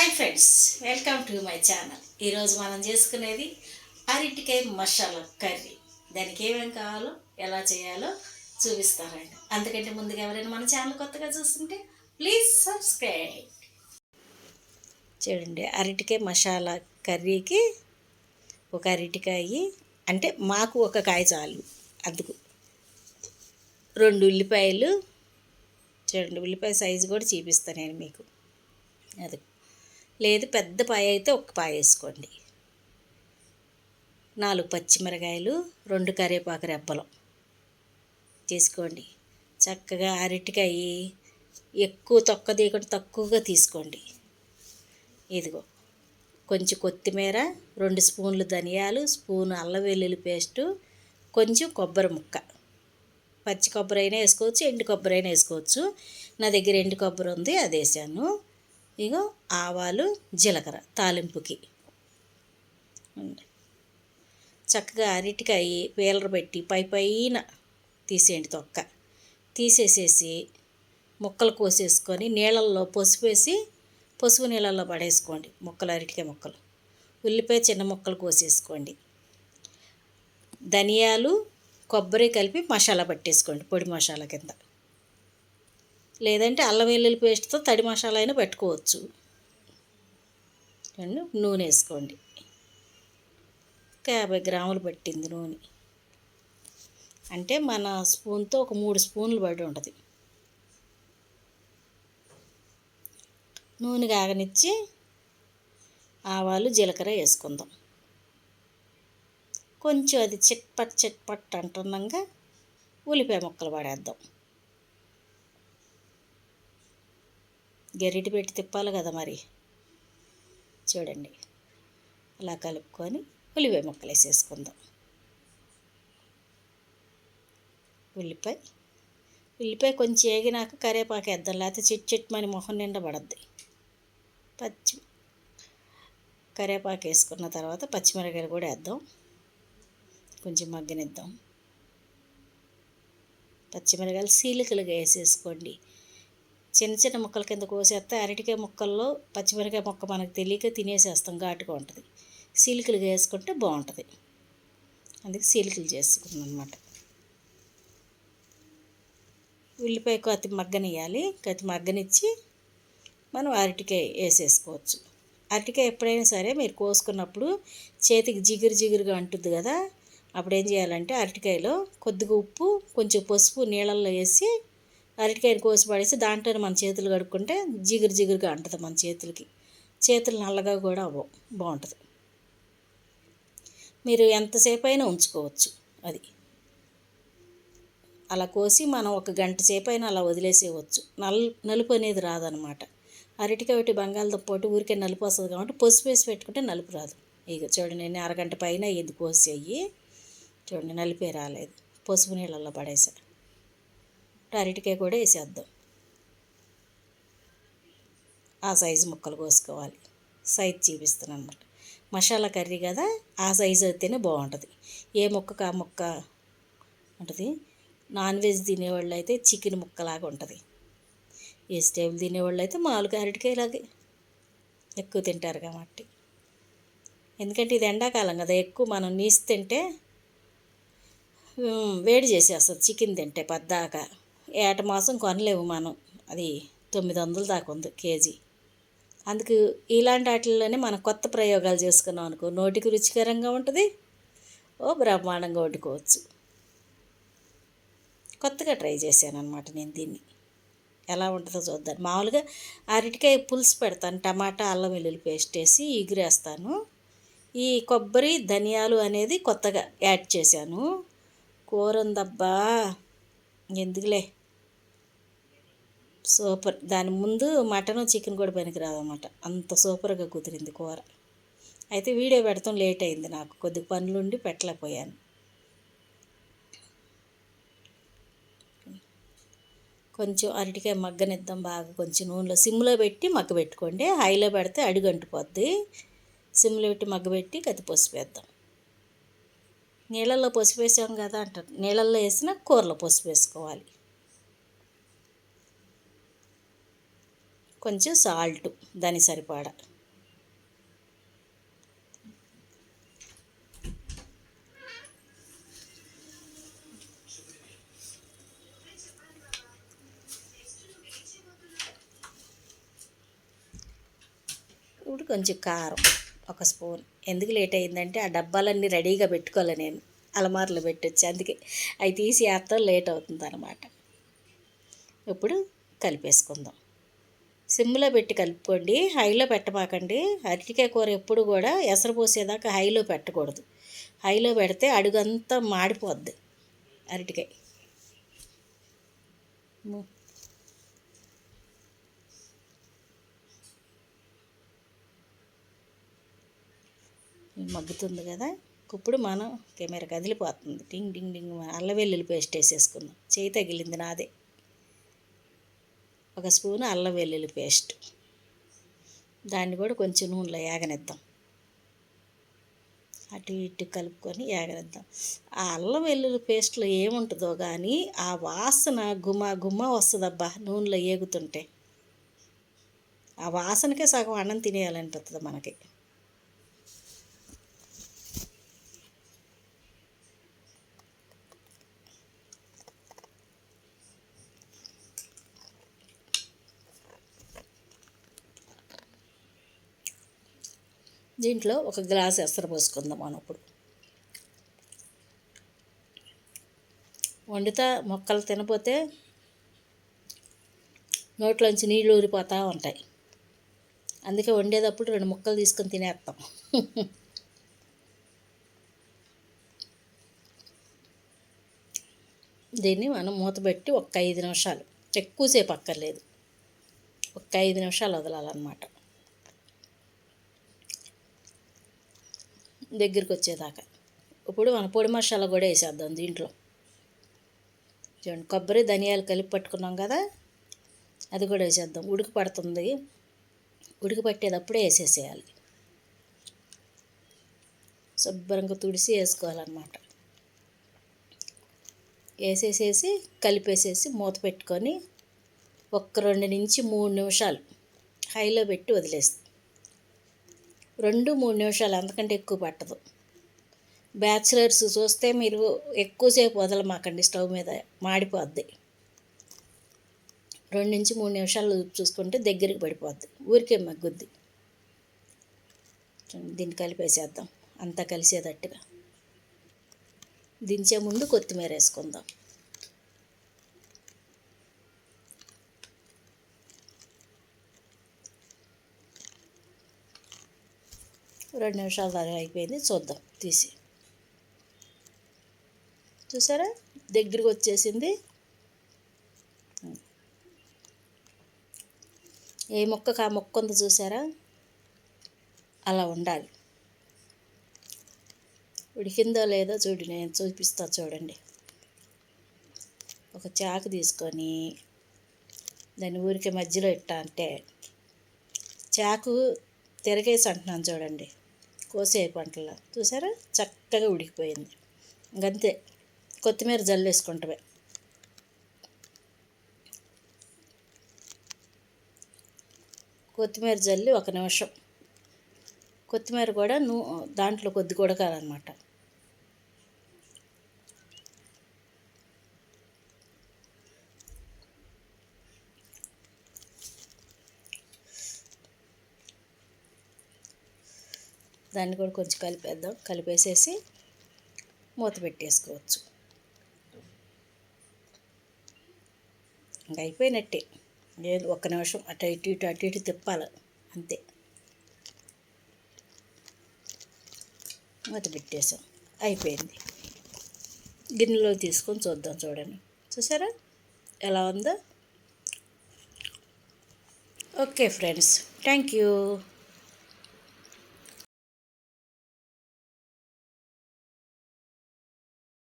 Hi friends, welcome to my channel. ఈరోజు మనం చేసుకునేది అరటికాయ మసాలా కర్రీ. దానికి ఏమేమి కావాలో ఎలా చేయాలో చూపిస్తారండి. అందుకంటే ముందుగా ఎవరైనా మన ఛానల్ కొత్తగా చూస్తుంటే ప్లీజ్ సబ్స్క్రైబ్. చూడండి, అరటికాయ మసాలా కర్రీకి ఒక అరటికాయ అంటే మాకు ఒక కాయ చాలు. అందుకు 2 ఉల్లిపాయలు. చూడండి, ఉల్లిపాయ సైజు కూడా చూపిస్తాను నేను మీకు. అది లేదు, పెద్ద పాయ అయితే ఒక పాయ వేసుకోండి. 4 పచ్చిమిరకాయలు, 2 కరివేపాకు రెబ్బలు తీసుకోండి. చక్కగా అరటికాయ ఎక్కువ తొక్క తీయకుండా తక్కువగా తీసుకోండి. ఇదిగో కొంచెం కొత్తిమీర, 2 స్పూన్లు ధనియాలు, స్పూన్ అల్లం వెల్లుల్లి పేస్టు, కొంచెం కొబ్బరి ముక్క. పచ్చి కొబ్బరి అయినా వేసుకోవచ్చు, ఎండు కొబ్బరి అయినా వేసుకోవచ్చు. నా దగ్గర ఎండు కొబ్బరి ఉంది, అది వేసాను. ఇగో ఆవాలు, జీలకర్ర తాలింపుకి. చక్కగా అరటికాయ పీలర పెట్టి పైన తీసేయండి. తొక్క తీసేసేసి ముక్కలు కోసేసుకొని నీళ్ళల్లో పసుపు నీళ్ళల్లో పడేసుకోండి. అరటికాయ ముక్కలు. ఉల్లిపాయ చిన్న ముక్కలు కోసేసుకోండి. ధనియాలు, కొబ్బరి కలిపి మసాలా పట్టేసుకోండి, పొడి మసాలా కింద. లేదంటే అల్లం వెల్లుల్లి పేస్ట్తో తడి మసాలా అయినా పెట్టుకోవచ్చు. నూనె వేసుకోండి. 50 గ్రాములు పట్టింది నూనె. అంటే మన స్పూన్తో ఒక 3 స్పూన్లు పడి ఉంటుంది. నూనె కాగనిచ్చి ఆవాలు, జీలకర్ర వేసుకుందాం. కొంచెం అది చిట్పట్ అంటున్నాగా ఉల్లిపాయ ముక్కలు పడేద్దాం. గరిటె పెట్టి తిప్పాలి కదా మరి. చూడండి, అలా కలుపుకొని ఉల్లిపాయ ముక్కలు వేసేసుకుందాం. ఉల్లిపాయ కొంచెం వేగినాక కరివేపాకు వేద్దాం, లేకపోతే చిట్మని మొహం నిండా పడద్ది. కరివేపాకు వేసుకున్న తర్వాత పచ్చిమిరకాయలు కూడా వేద్దాం, కొంచెం మగ్గనిద్దాం. పచ్చిమిరకాయలు సీలికలుగా వేసేసుకోండి. చిన్న ముక్కల కింద కోసేస్తే అరటికాయ ముక్కల్లో పచ్చిమిరకాయ ముక్క మనకు తెలియక తినేసేస్తాం, ఘాటుగా ఉంటుంది. సీలికలుగా వేసుకుంటే బాగుంటుంది. అందుకే సీలికలు చేసుకున్నాం అన్నమాట. ఉల్లిపాయ కత్తి మగ్గనియాలి. కత్తి మగ్గనిచ్చి మనం అరటికాయ వేసేసుకోవచ్చు. అరటికాయ ఎప్పుడైనా సరే మీరు కోసుకున్నప్పుడు చేతికి జిగురుగా అంటుంది కదా, అప్పుడు ఏం చేయాలంటే అరటికాయలో కొద్దిగా ఉప్పు, కొంచెం పసుపు నీళ్ళల్లో వేసి అరటికాయని కోసి పడేసి దాంట్లోనే మన చేతులు కడుక్కుంటే జిగురుగా అంటుంది మన చేతులకి. చేతులు నల్లగా కూడా అవ్వవు, బాగుంటుంది. మీరు ఎంతసేపు అయినా ఉంచుకోవచ్చు. అది అలా కోసి మనం 1 గంట సేపు అయినా అలా వదిలేసేయవచ్చు. నలుపు అనేది రాదనమాట. అరటికాయ ఒకటి బంగాళదుంప ఒకటి ఊరికే నలుపు వస్తుంది కాబట్టి పసుపు వేసి పెట్టుకుంటే నలుపు రాదు. ఇక చూడండి, నేను అరగంట పైన ఇది కోసేయి. చూడండి, నలిపే రాలేదు. పసుపు నీళ్ళల్లో పడేసా. అరటికాయ కూడా వేసేద్దాం. ఆ సైజు ముక్కలు కోసుకోవాలి. సైజు చూపిస్తాను అన్నమాట. మసాలా కర్రీ కదా, ఆ సైజు అయితేనే బాగుంటుంది. ఏ ముక్కకు ఆ ముక్క ఉంటుంది. నాన్ వెజ్ తినేవాళ్ళు అయితే చికెన్ ముక్కలాగా ఉంటుంది. వెజిటేబుల్ తినేవాళ్ళు అయితే మామూలుగా అరటికాయలాగే ఎక్కువ తింటారు కాబట్టి. ఎందుకంటే ఇది ఎండాకాలం కదా, ఎక్కువ మనం నీసు తింటే వేడి చేసేస్తుంది. చికెన్ తింటే పద్దాక ఏట మాసం కొనలేము మనం. అది 900 దాకా ఉంది కేజీ. అందుకు ఇలాంటి వాటిల్లోనే మనం కొత్త ప్రయోగాలు చేసుకున్నాం అనుకో, నోటికి రుచికరంగా ఉంటుంది, బ్రహ్మాండంగా వండుకోవచ్చు. కొత్తగా ట్రై చేశాను అనమాట నేను దీన్ని. ఎలా ఉంటుందో చూద్దాం. మామూలుగా అరటికాయ పులుసు పెడతాను, టమాటా అల్లం వెల్లుల్లి పేస్ట్ వేసి ఎగురేస్తాను. ఈ కొబ్బరి ధనియాలు అనేది కొత్తగా యాడ్ చేశాను. కూర ఉందబ్బా, ఎందుకులే, సూపర్. దాని ముందు మటను చికెన్ కూడా పనికిరాదన్నమాట, అంత సూపర్గా కుదిరింది కూర. అయితే వీడియో పెడతాం లేట్ అయింది, నాకు కొద్దిగా పనులుండి పెట్టలేకపోయాను. కొంచెం అరటికాయ మగ్గనిద్దాం బాగా. కొంచెం నూనెలో సిమ్లో పెట్టి మగ్గబెట్టుకోండి. హైలో పెడితే అడుగంటిపోద్ది. సిమ్లో పెట్టి మగ్గబెట్టి కత్తి పసుపు వేద్దాం. నీళ్ళల్లో పసుపు వేసాం కదా అంటారు, నీళ్ళల్లో వేసిన కూరలో పసుపు వేసుకోవాలి. కొంచెం సాల్ట్ దానికి సరిపడా. ఇప్పుడు కొంచెం కారం 1 స్పూన్. ఎందుకు లేట్ అయిందంటే ఆ డబ్బాలన్నీ రెడీగా పెట్టుకోలే నేను, అలమార్లో పెట్టొచ్చి, అందుకే అవి తీసి వేస్తాం లేట్ అవుతుంది అనమాట. ఇప్పుడు కలిపేసుకుందాం. సిమ్లో పెట్టి కలుపుకోండి, హైలో పెట్టమాకండి. అరటికాయ కూర ఎప్పుడు కూడా ఎసరు పోసేదాకా హైలో పెట్టకూడదు. హైలో పెడితే అడుగంతా మాడిపోద్ది అరటికాయ. మగ్గుతుంది కదా, ఇప్పుడు మనం కెమెరా కదిలిపోతుంది, డింగ్ డింగ్ డింగ్. అల్లం వెల్లుల్లి పేస్ట్ వేసేసుకుందాం. చేయి తగిలింది నాదే. 1 స్పూను అల్లం వెల్లుల్లి పేస్ట్, దాన్ని కూడా కొంచెం నూనెలో ఏగనిద్దాం. అటు ఇటు కలుపుకొని ఏగనిద్దాం. ఆ అల్లం వెల్లుల్లి పేస్ట్లో ఏముంటుందో కానీ ఆ వాసన గుమ గుమ వస్తుందబ్బా నూనెలో ఏగుతుంటే. ఆ వాసనకే సగం అన్నం తినేయాలనిపిస్తుంది మనకి. దీంట్లో 1 గ్లాస్ ఎసరు పోసుకుందాం మనం ఇప్పుడు. వండుతా మొక్కలు తినపోతే నోట్లోంచి నీళ్ళు ఊరిపోతూ ఉంటాయి. అందుకే వండేటప్పుడు 2 ముక్కలు తీసుకొని తినేస్తాం. దీన్ని మనం మూత పెట్టి 5 నిమిషాలు, ఎక్కువసేపు అక్కర్లేదు, 5 నిమిషాలు వదలాలన్నమాట, దగ్గరికి వచ్చేదాకా. ఇప్పుడు మన పొడి మసాలా కూడా వేసేద్దాం దీంట్లో. చూడండి, కొబ్బరి ధనియాలు కలిపి పట్టుకున్నాం కదా, అది కూడా వేసేద్దాం. ఉడికి పడుతుంది, ఉడికి పట్టేటప్పుడే వేసేసేయాలి. శుభ్రంగా తుడిసి వేసుకోవాలన్నమాట. వేసేసేసి కలిపేసేసి మూత పెట్టుకొని 2 నుంచి 3 నిమిషాలు హైలో పెట్టి వదిలేస్తాం. 2-3 నిమిషాలు, అంతకంటే ఎక్కువ పట్టదు. బ్యాచిలర్స్ చూస్తే మీరు ఎక్కువసేపు వదలమాకండి, స్టవ్ మీద మాడిపోద్ది. 2 నుంచి 3 నిమిషాలు చూసుకుంటే దగ్గరికి పడిపోద్ది, ఊరికే మగ్గుద్ది. దీన్ని కలిపేసేద్దాం అంతా కలిసేటట్టుగా. దించే ముందు కొత్తిమీర వేసుకుందాం. రెండు నిమిషాల దాకా అయిపోయింది, చూద్దాం తీసి. చూసారా, దగ్గరికి వచ్చేసింది. ఏ మొక్కకు ఆ మొక్క ఉందో చూసారా, అలా ఉండాలి. ఉడికిందో లేదో చూడు, నేను చూపిస్తా చూడండి. ఒక చాకు తీసుకొని దాన్ని ఊరికే మధ్యలో ఇట్టా అంటే, చాకు తిరగేసి అంటున్నాను చూడండి, కోసే పంటలో చూసారా చక్కగా ఉడికిపోయింది. ఇంకంతే, కొత్తిమీర జల్లేసుకుంటామే. కొత్తిమీర జల్లి 1 నిమిషం, కొత్తిమీర కూడా దాంట్లో కొద్ది ఉడకాలన్నమాట. దాన్ని కూడా కొంచెం కలిపేద్దాం. కలిపేసేసి మూత పెట్టేసుకోవచ్చు. ఇంకా అయిపోయినట్టే. లేదు, 1 నిమిషం అటు ఇటు తిప్పాలి, అంతే. మూత పెట్టేసాం, అయిపోయింది. గిన్నెలో తీసుకొని చూద్దాం. చూడండి, చూసారా ఎలా ఉందో. Okay friends, thank you.